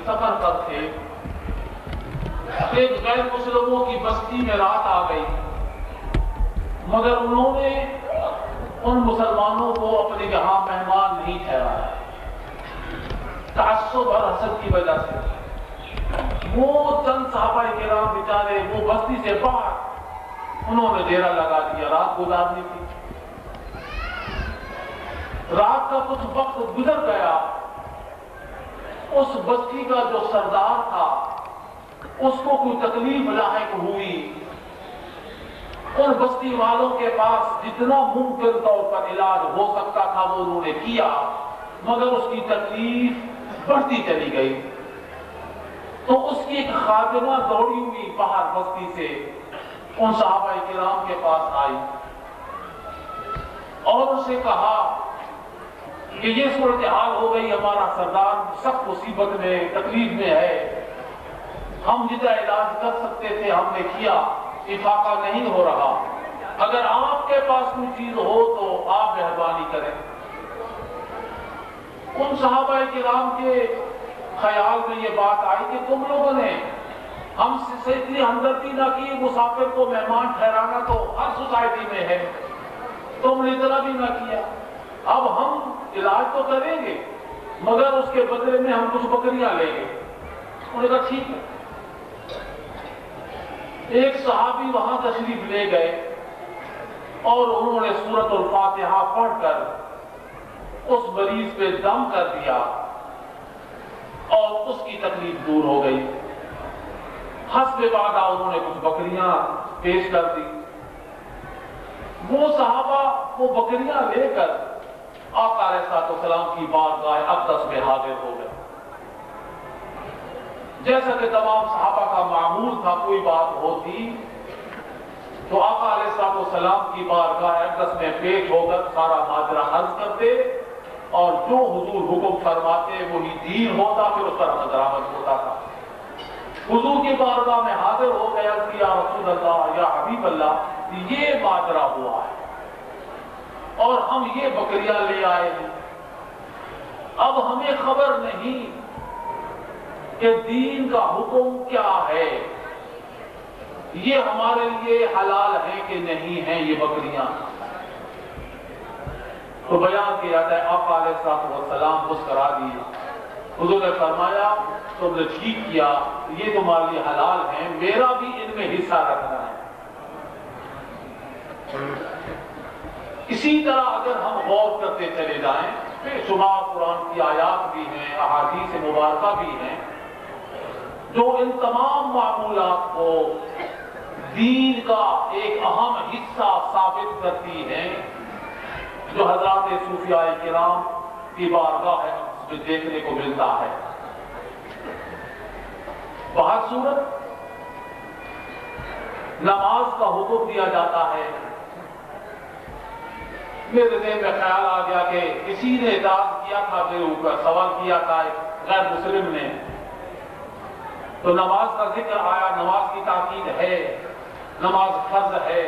سفر پر تھے، ایک غیر مسلموں کی بستی میں رات آ گئی، مگر انہوں نے ان مسلمانوں کو اپنے یہاں مہمان نہیں ٹھہرایا، تعصب اور حسد کی وجہ سے۔ وہ چند صحابہ کرام بیچارے وہ بستی سے باہر انہوں نے ڈیرا لگا دیا، رات گزارنی تھی۔ رات کا کچھ وقت گزر گیا، اس بستی کا جو سردار تھا اس کو کوئی تکلیف لاحق ہوئی، ان بستی والوں کے پاس جتنا ممکن طور پر علاج ہو سکتا تھا وہ انہوں نے کیا، مگر اس کی تکلیف بڑھتی چلی گئی۔ تو اس کی ایک خادمہ دوڑی ہوئی باہر بستی سے ان صحابہ کرام کے پاس آئی اور اسے کہا کہ یہ صورتحال ہو گئی، ہمارا سردار سخت مصیبت میں تکلیف میں ہے، ہم جتنا علاج کر سکتے تھے ہم نے کیا، افاقہ نہیں ہو رہا، اگر آپ کے پاس کوئی چیز ہو تو آپ مہربانی کریں۔ ان صحابہ کرام کے خیال میں یہ بات آئی کہ تم لوگوں نے ہم سے اتنی ہمدردی نہ کی، مسافر کو مہمان ٹھہرانا تو ہر سوسائٹی میں ہے، تم نے اتنا بھی نہ کیا، اب ہم علاج تو کریں گے مگر اس کے بدلے میں ہم کچھ بکریاں لیں گے۔ انہوں نے کہا ٹھیک ہے۔ ایک صحابی وہاں تشریف لے گئے اور انہوں نے سورۃ الفاتحہ پڑھ کر اس مریض پہ دم کر دیا اور اس کی تکلیف دور ہو گئی۔ حسب وعدہ انہوں نے کچھ بکریاں پیش کر دی۔ وہ صحابہ وہ بکریاں لے کر آقا علیہ السلام کی بارگاہ اقدس میں حاضر ہو گئے۔ جیسا کہ تمام صحابہ کا معمول تھا، کوئی بات ہوتی تو آقا علیہ السلام کی بارگاہ اقدس میں پیش ہو کر سارا ماجرا عرض کرتے اور جو حضور حکم فرماتے وہی دین ہوتا، پھر اس پر عمل درآمد ہوتا تھا۔ حضور کی بارگاہ میں حاضر ہو گیا کہ یا رسول اللہ، یا حبیب اللہ، یہ ماجرا ہوا ہے اور ہم یہ بکریاں لے آئے ہیں، اب ہمیں خبر نہیں کہ دین کا حکم کیا ہے، یہ ہمارے لیے حلال ہے کہ نہیں ہے یہ بکریاں۔ تو بیان کیا جاتا ہے آقا علیہ السلام مسکرا دیے، حضور نے فرمایا تم نے ٹھیک کیا، یہ تمہارے لیے حلال ہیں، میرا بھی ان میں حصہ رکھنا ہے۔ اسی طرح اگر ہم غور کرتے چلے جائیں، بے شمار قرآن کی آیات بھی ہیں، احادیث مبارکہ بھی ہیں جو ان تمام معمولات کو دین کا ایک اہم حصہ ثابت کرتی ہیں، جو حضرات صوفیاء کرام کی بارگاہ ہے اس میں دیکھنے کو ملتا ہے۔ بہر صورت نماز کا حکم دیا جاتا ہے۔ میرے ذہن میں خیال آ گیا کہ کسی نے اعتراض کیا تھا، میرے اوپر سوال کیا تھا ایک غیر مسلم نے، تو نماز کا ذکر آیا، نماز کی تاکید ہے، نماز فرض ہے،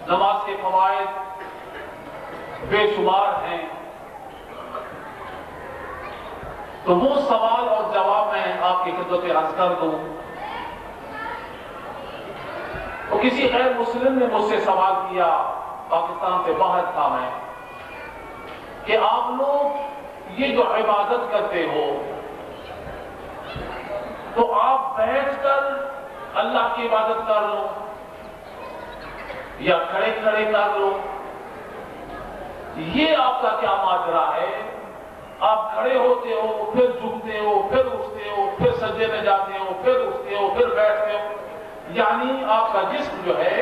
نماز کے فوائد بے شمار ہیں۔ تو وہ سوال اور جواب میں آپ کی خدمت عرض کر دوں۔ تو کسی غیر مسلم نے مجھ سے سوال کیا، پاکستان سے باہر تھا میں، کہ آپ لوگ یہ جو عبادت کرتے ہو تو آپ بیٹھ کر اللہ کی عبادت کر لو یا کھڑے کھڑے کر لو، یہ آپ کا کیا ماجرا ہے؟ آپ کھڑے ہوتے ہو، پھر جھکتے ہو، پھر اٹھتے ہو، پھر سجدے میں جاتے ہو، پھر اٹھتے ہو، پھر بیٹھتے ہو، یعنی آپ کا جسم جو ہے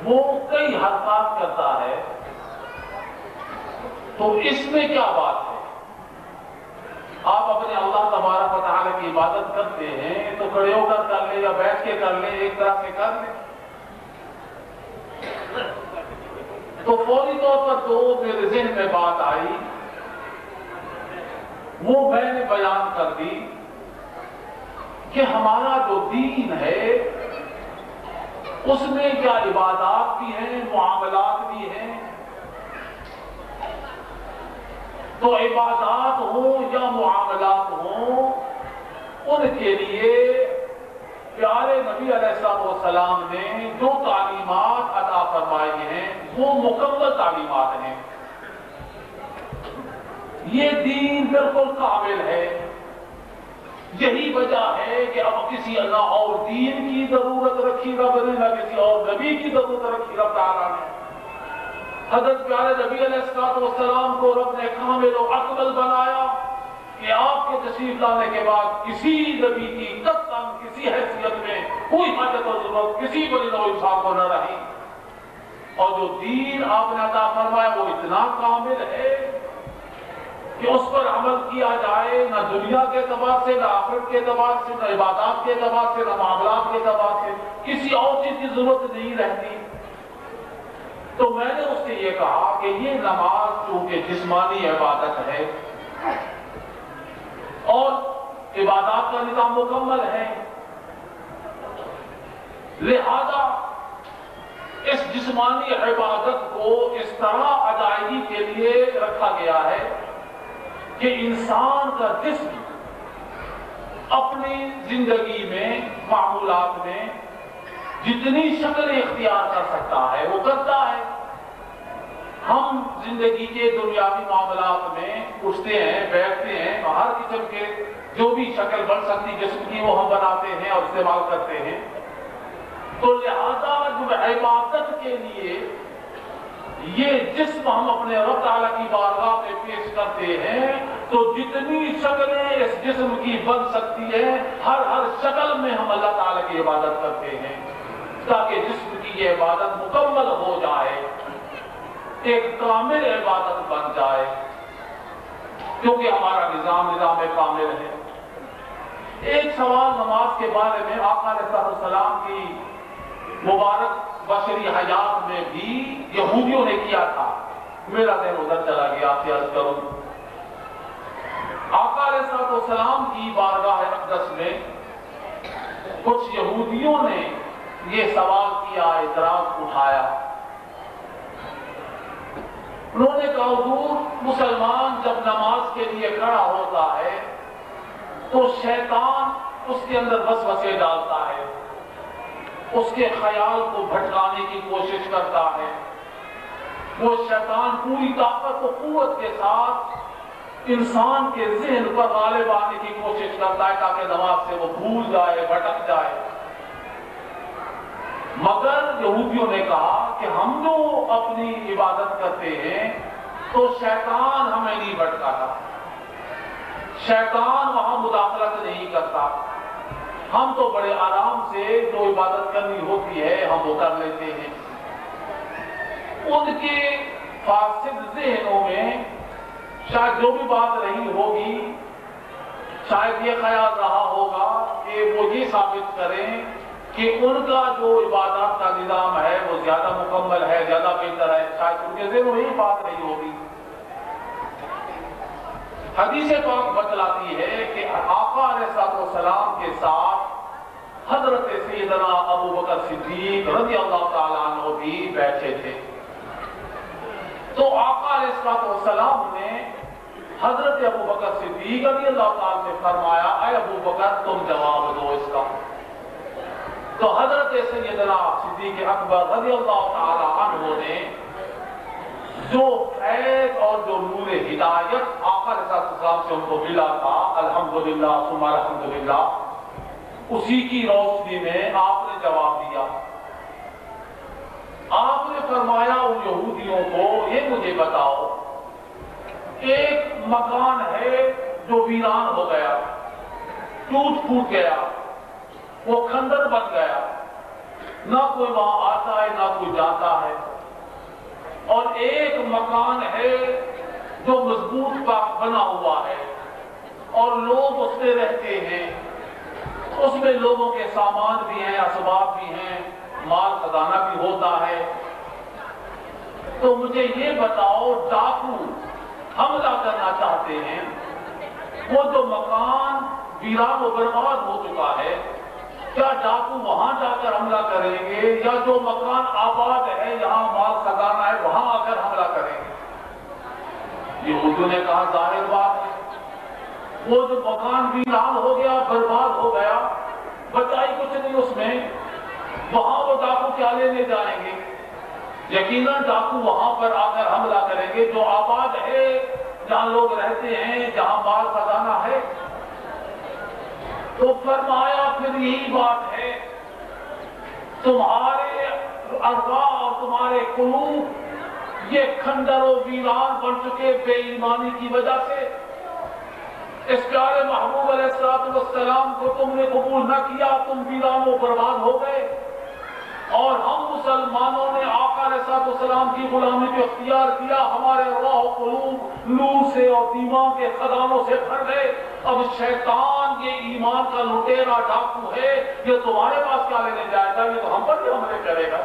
وہ کئی حرکات کرتا ہے، تو اس میں کیا بات ہے؟ آپ اپنے اللہ تبارک و تعالی کی عبادت کرتے ہیں تو کھڑے ہو کر لیں یا بیٹھ کے کر لیں، ایک طرح سے کر لیں۔ تو فوری طور پر جو میرے ذہن میں بات آئی وہ میں نے بیان کر دی کہ ہمارا جو دین ہے اس میں کیا عبادات بھی ہیں، معاملات بھی ہیں، تو عبادات ہوں یا معاملات ہوں، ان کے لیے پیارے نبی علیہ السلام نے جو تعلیمات عطا فرمائی ہیں وہ مکمل تعلیمات ہیں. یہ دین بالکل کامل ہے. یہی وجہ ہے کہ اب کسی اللہ اور دین کی ضرورت رکھی رب نے، نہ کسی اور نبی کی ضرورت رکھی رب تعالیٰ نے. حضرت پیارے نبی علیہ السلام کو رب نے کامل و اکمل بنایا کہ آپ کے تشریف لانے کے بعد کسی نبی کی قطعاً کسی حیثیت میں کوئی حاجت و ضرورت کسی بڑی نوع انسان کو نہ رہی. اور جو دین آپ نے عطا فرمایا وہ اتنا کامل ہے کہ اس پر عمل کیا جائے، نہ دنیا کے اعتبار سے، نہ آخرت کے اعتبار سے، نہ عبادات کے اعتبار سے، نہ معاملات کے اعتبار سے کسی اور چیز کی ضرورت نہیں رہتی. تو میں نے اس سے یہ کہا کہ یہ نماز چونکہ جسمانی عبادت ہے اور عبادات کا نظام مکمل ہے، لہذا اس جسمانی عبادت کو اس طرح ادائیگی کے لیے رکھا گیا ہے کہ انسان کا جسم اپنی زندگی میں معمولات میں جتنی شکل اختیار کر سکتا ہے وہ کرتا ہے. ہم زندگی کے دنیاوی معاملات میں اٹھتے ہیں، بیٹھتے ہیں، ہر قسم کے جو بھی شکل بن سکتی جسم کی وہ ہم بناتے ہیں اور استعمال کرتے ہیں. تو لہذا جو عبادت کے لیے یہ جسم ہم اپنے رب تعالیٰ کی بارگاہ میں پیش کرتے ہیں تو جتنی شکلیں اس جسم کی بن سکتی ہے ہر شکل میں ہم اللہ تعالیٰ کی عبادت کرتے ہیں تاکہ جسم کی یہ عبادت مکمل ہو جائے، ایک کامل عبادت بن جائے، کیونکہ ہمارا نظام کامل ہے. ایک سوال نماز کے بارے میں آقا علیہ السلام کی مبارک بشری حیات میں بھی یہودیوں نے کیا تھا. میرا ذہن ادھر چلا گیا، آپ سے عرض کروں. آقا علیہ السلام کی بارگاہ اقدس میں کچھ یہودیوں نے یہ سوال کیا، اعتراض اٹھایا. انہوں نے کہا حضور مسلمان جب نماز کے لیے کھڑا ہوتا ہے تو شیطان اس کے اندر وسوسے ڈالتا ہے، اس کے خیال کو بھٹکانے کی کوشش کرتا ہے. وہ شیطان پوری طاقت و قوت کے ساتھ انسان کے ذہن پر غالب آنے کی کوشش کرتا ہے تاکہ نماز سے وہ بھول جائے، بھٹک جائے. مگر یہودیوں نے کہا کہ ہم جو اپنی عبادت کرتے ہیں تو شیطان ہمیں نہیں بھٹکاتا، شیطان وہاں مداخلت نہیں کرتا، ہم تو بڑے آرام سے جو عبادت کرنی ہوتی ہے ہم وہ کر لیتے ہیں. ان کے فاسد ذہنوں میں شاید جو بھی بات رہی ہوگی، شاید یہ خیال رہا ہوگا کہ وہ یہ ثابت کریں کہ ان کا جو عبادات کا نظام ہے وہ زیادہ مکمل ہے، زیادہ بہتر ہے. شاید ان کے ذہنوں میں یہی بات رہی ہوگی. حدیث پاک بتلاتی ہے کہ آقا علیہ السلام کے ساتھ حضرت سیدنا ابو بکر صدیق رضی اللہ تعالیٰ عنہ بھی بیٹھے تھے. تو آقا علیہ السلام نے حضرت ابو بکر صدیق رضی اللہ تعالیٰ سے فرمایا اے ابو بکر تم جواب دو اس کا. تو حضرت سیدنا صدیق اکبر رضی اللہ تعالیٰ عنہ نے جو فیض اور جو نور ہدایت آقا علیہ السلام سے ان کو ملا تھا، الحمدللہ ثم الحمدللہ، اسی کی روشنی میں آپ نے جواب دیا. آپ نے فرمایا ان یہودیوں کو یہ مجھے بتاؤ، ایک مکان ہے جو ویران ہو گیا، ٹوٹ پھوٹ گیا، وہ کھنڈر بن گیا، نہ کوئی وہاں آتا ہے نہ کوئی جاتا ہے، اور ایک مکان ہے جو مضبوط بنا ہوا ہے اور لوگ اس میں رہتے ہیں، اس میں لوگوں کے سامان بھی ہیں، اسباب بھی ہیں، مال خزانہ بھی ہوتا ہے. تو مجھے یہ بتاؤ ڈاکو حملہ کرنا چاہتے ہیں، وہ جو مکان ویران و برباد ہو چکا ہے کیا ڈاکو وہاں جا کر حملہ کریں گے یا جو مکان آباد ہے یہاں مال خزانہ ہے وہاں آ کر حملہ کریں گے؟ یہودیوں نے کہا ظاہر بات ہے وہ جو مکان ویران ہو گیا، برباد ہو گیا، بچائی کچھ نہیں اس میں، وہاں وہ ڈاکو کیا لینے جائیں گے؟ یقیناً ڈاکو وہاں پر آ کر حملہ کریں گے جو آباد ہے، جہاں لوگ رہتے ہیں، جہاں مال خزانہ ہے۔ تو فرمایا پھر یہی بات ہے، تمہارے ارواح اور تمہارے قلوب یہ کھنڈر و ویران بن چکے بے ایمانی کی وجہ سے۔ اس پیارے محبوب علیہ السلام کو تم نے قبول نہ کیا، تم ویران و برباد ہو گئے، اور ہم مسلمانوں نے آقا علیہ السلام کی غلامی کو اختیار کیا، ہمارے روح و قلوب نور سے اور ایمان کے خزانوں سے بھر گئے۔ اب شیطان یہ ایمان کا لٹیرا ڈاکو ہے، یہ تمہارے پاس کیا لینے جائے گا، یہ تو ہم پر بھی حملے کرے گا۔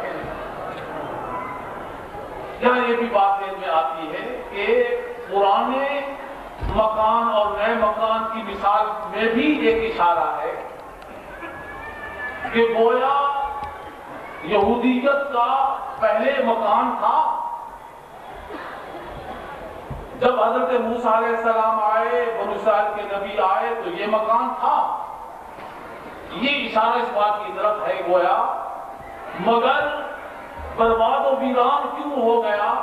یہاں یہ بھی بات ذہن میں آتی ہے کہ پرانے مکان اور نئے مکان کی مثال میں بھی ایک اشارہ ہے کہ گویا یہودیت کا پہلے مکان تھا، جب حضرت موسیٰ علیہ السلام آئے، بنو اسرائیل کے نبی آئے تو یہ مکان تھا۔ یہ اشارہ اس بات کی طرف ہے گویا، مگر برباد و ویران کیوں ہو گیا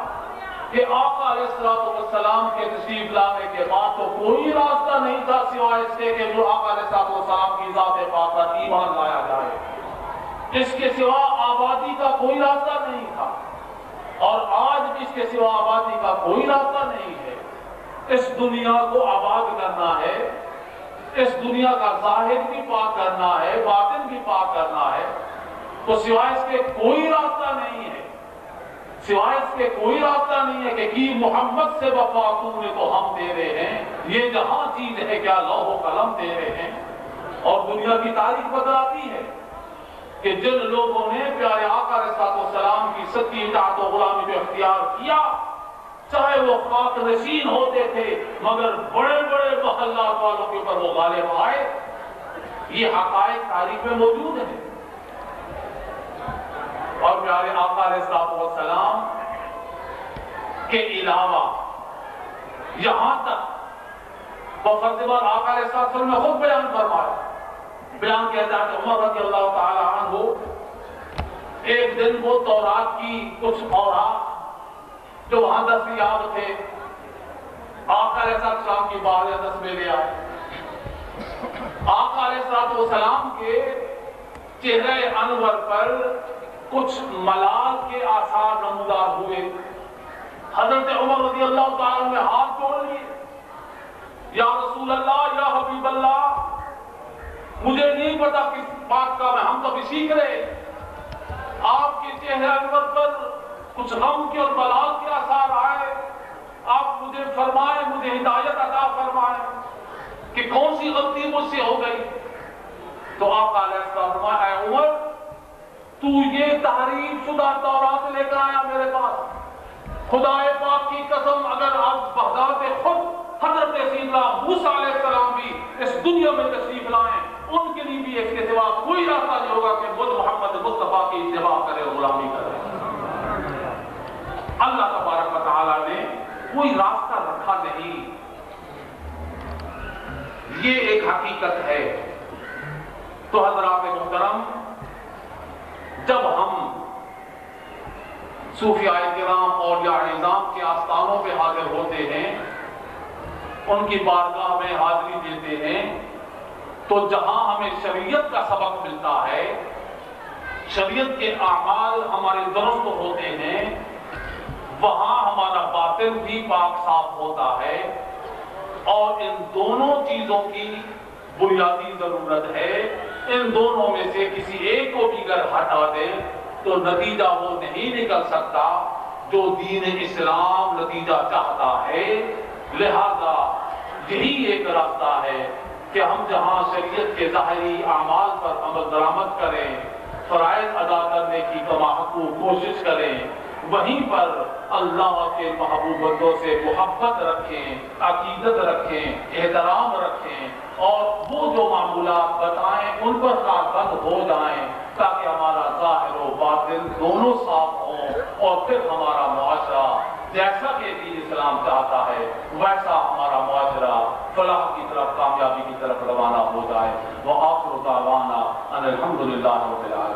کہ آقا علیہ السلام کے تشریف لانے کے بعد تو کوئی راستہ نہیں تھا سوائے اس کے کہ جو آقا علیہ السلام کی ذات پاک پر ایمان لایا جائے، اس کے سوا آبادی کا کوئی راستہ نہیں تھا، اور آج بھی اس کے سوا آبادی کا کوئی راستہ نہیں ہے۔ اس دنیا کو آباد کرنا ہے، اس دنیا کا ظاہر بھی پاک کرنا ہے، باطن بھی پاک کرنا ہے، تو سوائے اس کے کوئی راستہ نہیں ہے، سوائے اس کے کوئی راستہ نہیں ہے کہ محمد سے وفا تم نے تو ہم دے رہے ہیں، یہ جہاں چیز ہے کیا لوح و قلم دے رہے ہیں۔ اور دنیا کی تاریخ بتلاتی ہے کہ جن لوگوں نے پیارے آقا علیہ السلام کی سچی اطاعت و غلامی کو اختیار کیا، چاہے وہ خاک نشین ہوتے تھے مگر بڑے بڑے محلات والوں کے اوپر وہ غالب آئے، یہ حقائق تاریخ میں موجود ہیں۔ اور پیارے آقا علیہ السلام کے علاوہ یہاں تک بفرض آقا علیہ السلام نے خود بیان فرمایا، بیان کیا جاتا ہے عمر رضی اللہ تعالی عنہ ایک دن وہ تورات کی کچھ اوراق جو وہاں دستیاب تھے آقا علیہ السلام کی بارگاہ میں لے آئے۔ آقا علیہ السلام کے چہرے انور پر کچھ ملال کے آثار نمودار ہوئے۔ حضرت عمر رضی اللہ تعالیٰ نے ہاتھ جوڑ لیے، یا رسول اللہ، یا حبیب اللہ، مجھے نہیں پتا کس بات کا، میں ہم تو بھی سیکھ رہے، آپ کے چہرے انور پر کچھ غم کے اور ملال کے آثار آئے، آپ مجھے فرمائیں، مجھے ہدایت عطا فرمائیں کہ کون سی غلطی مجھ سے ہو گئی۔ تو آقا علیہ السلام فرمایا، اے عمر، تو یہ تحریف شدہ تورات لے کر آیا میرے پاس، خدا پاک کی قسم اگر آپ بذات خود حضرت سیدنا موسیٰ علیہ السلام بھی اس دنیا میں تشریف لائیں، ان کے لیے بھی اس کے سوا کوئی راستہ نہیں ہوگا کہ مجھ محمد مصطفیٰ کی اتباع کرے اور غلامی کرے۔ اللہ تبارک و تعالیٰ نے کوئی راستہ رکھا نہیں، یہ ایک حقیقت ہے۔ تو حضرات محترم، جب ہم صوفیاء کرام اولیاء نظام کے آستانوں پہ حاضر ہوتے ہیں، ان کی بارگاہ میں حاضری دیتے ہیں، تو جہاں ہمیں شریعت کا سبق ملتا ہے، شریعت کے اعمال ہمارے درست ہوتے ہیں، وہاں ہمارا باطن بھی پاک صاف ہوتا ہے، اور ان دونوں چیزوں کی بنیادی ضرورت ہے۔ ان دونوں میں سے کسی ایک کو بھی اگر ہٹا دیں تو نتیجہ وہ نہیں نکل سکتا جو دین اسلام نتیجہ چاہتا ہے۔ لہذا یہی ایک راستہ ہے کہ ہم جہاں شریعت کے ظاہری اعمال پر عمل درآمد کریں، فرائض ادا کرنے کی کماحقوق کوشش کریں، وہیں پر اللہ کے محبوب بندوں سے محبت رکھیں، عقیدت رکھیں، احترام رکھیں، اور وہ جو معمولات بتائیں ان پر کاربند ہو جائیں، تاکہ ہمارا ظاہر و باطن دونوں صاف ہوں، اور پھر ہمارا معاشرہ جیسا کہ دین اسلام چاہتا ہے ویسا ہمارا معاشرہ فلاح کی طرف، کامیابی کی طرف روانہ ہو جائے۔ وآخر دعوانا ان الحمدللہ رب العالمین۔